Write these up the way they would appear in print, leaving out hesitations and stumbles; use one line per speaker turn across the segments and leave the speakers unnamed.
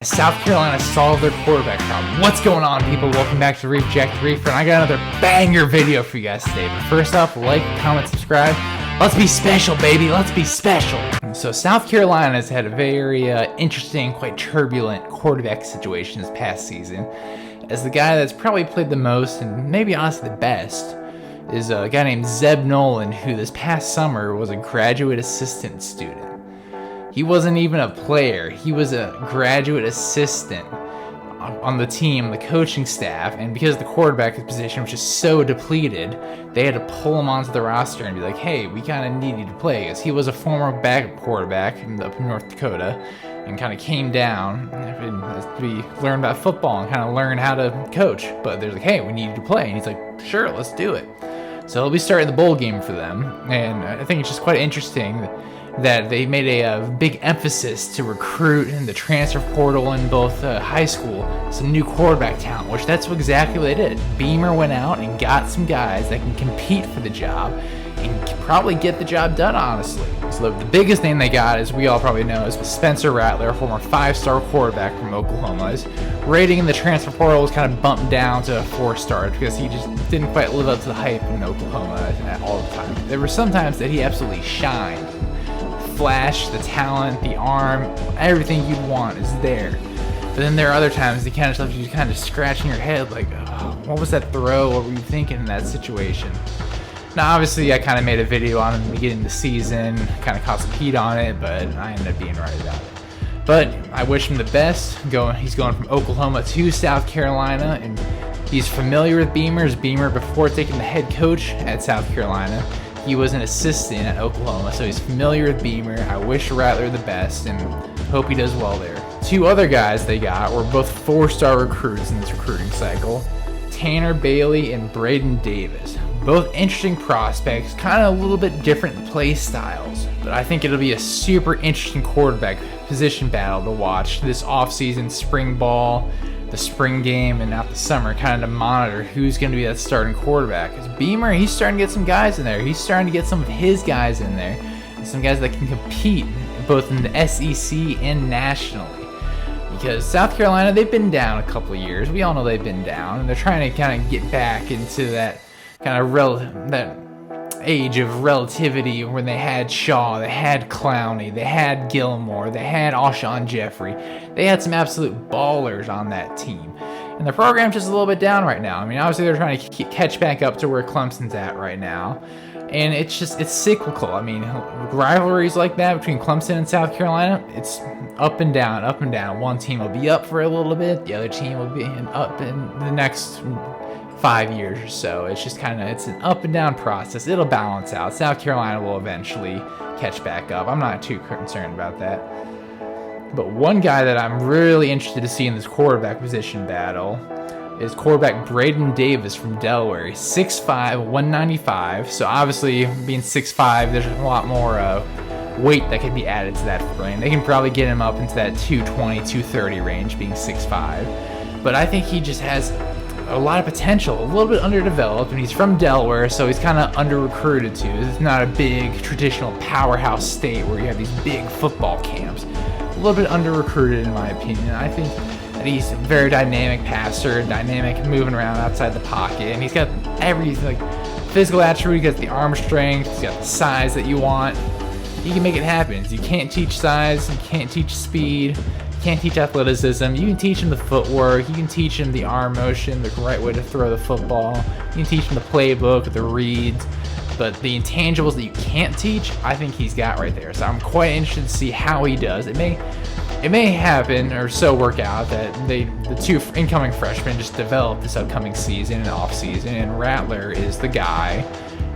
South Carolina solved their quarterback problem. What's going on, people? Welcome back to Reject Reefer, and I got another banger video for you guys today. But first off, like, comment, subscribe. Let's be special, baby. Let's be special. So South Carolina has had a very interesting, quite turbulent quarterback situation this past season. As the guy that's probably played the most, and maybe honestly the best, is a guy named Zeb Nolan, who this past summer was a graduate assistant student. He wasn't even a player. He was a graduate assistant on the team, the coaching staff, and because the quarterback position was just so depleted, they had to pull him onto the roster and be like, hey, we kind of need you to play, because he was a former backup quarterback up in North Dakota and kind of came down and we learned about football and kind of learned how to coach. But they're like, hey, we need you to play. And he's like, sure, let's do it. So he'll be starting the bowl game for them, and I think it's just quite interesting that they made a big emphasis to recruit in the transfer portal in both high school some new quarterback talent, which that's exactly what they did. Beamer went out and got some guys that can compete for the job and can probably get the job done, honestly. So the biggest name they got, as we all probably know, is Spencer Rattler, former 5-star quarterback from Oklahoma. His rating in the transfer portal was kind of bumped down to a 4-star because he just didn't quite live up to the hype in Oklahoma all the time. There were some times that he absolutely shined. Flash, the talent, the arm, everything you'd want is there. But then there are other times you kind of left you kind of scratching your head like, oh, what was that throw? What were you thinking in that situation? Now, obviously, I kind of made a video on him at the beginning of the season, kind of caught some heat on it, but I ended up being right about it. But I wish him the best. He's going from Oklahoma to South Carolina, and he's familiar with Beamer before taking the head coach at South Carolina. He was an assistant at Oklahoma, so he's familiar with Beamer. I wish Rattler the best and hope he does well there. Two other guys they got were both 4-star recruits in this recruiting cycle, Tanner Bailey and Braden Davis. Both interesting prospects, kind of a little bit different play styles, but I think it'll be a super interesting quarterback position battle to watch this offseason, spring ball, the spring game, and now the summer, kind of to monitor who's going to be that starting quarterback. Because Beamer, he's starting to get some guys in there. He's starting to get some of his guys in there, and some guys that can compete both in the SEC and nationally. Because South Carolina, they've been down a couple of years. We all know they've been down, and they're trying to kind of get back into that kind of that age of relativity when they had Shaw, they had Clowney, they had Gilmore, they had Alshon Jeffrey. They had some absolute ballers on that team. And the program's just a little bit down right now. I mean, obviously they're trying to catch back up to where Clemson's at right now. And it's cyclical. I mean, rivalries like that between Clemson and South Carolina, it's up and down, up and down. One team will be up for a little bit, the other team will be up in the next 5 years or so. It's just it's an up and down process. It'll balance out. South Carolina will eventually catch back up. I'm not too concerned about that. But one guy that I'm really interested to see in this quarterback position battle is quarterback Braden Davis from Delaware. He's 6'5", 195. So obviously, being 6'5", there's a lot more weight that could be added to that frame. They can probably get him up into that 220, 230 range, being 6'5". But I think he just has a lot of potential, a little bit underdeveloped, and he's from Delaware, so he's kind of under-recruited too. It's not a big traditional powerhouse state where you have these big football camps. A little bit under-recruited in my opinion. I think that he's a very dynamic passer, dynamic moving around outside the pocket, and he's got everything, like physical attribute. He's got the arm strength, he's got the size that you want. He can make it happen. You can't teach size, you can't teach speed, can't teach athleticism. You can teach him the footwork, you can teach him the arm motion, the right way to throw the football, you can teach him the playbook, the reads, but the intangibles that you can't teach, I think he's got right there. So I'm quite interested to see how he does. It may happen or so work out that the two incoming freshmen just develop this upcoming season and off season, and Rattler is the guy.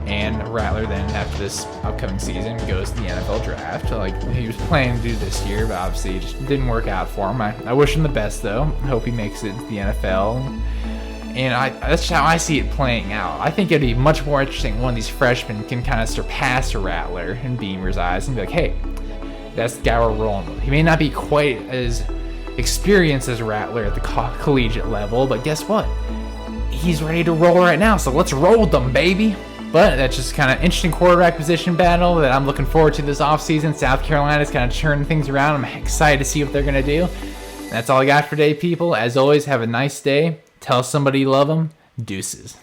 And Rattler then, after this upcoming season, goes to the NFL draft. Like he was planning to do this year, but obviously it just didn't work out for him. I wish him the best, though. I hope he makes it to the NFL. And that's how I see it playing out. I think it'd be much more interesting when these freshmen can kind of surpass Rattler in Beamer's eyes and be like, hey, that's the guy we're rolling with. He may not be quite as experienced as Rattler at the collegiate level, but guess what? He's ready to roll right now, so let's roll with them, baby. But that's just kind of interesting quarterback position battle that I'm looking forward to this offseason. South Carolina's kind of turning things around. I'm excited to see what they're going to do. That's all I got for today, people. As always, have a nice day. Tell somebody you love them. Deuces.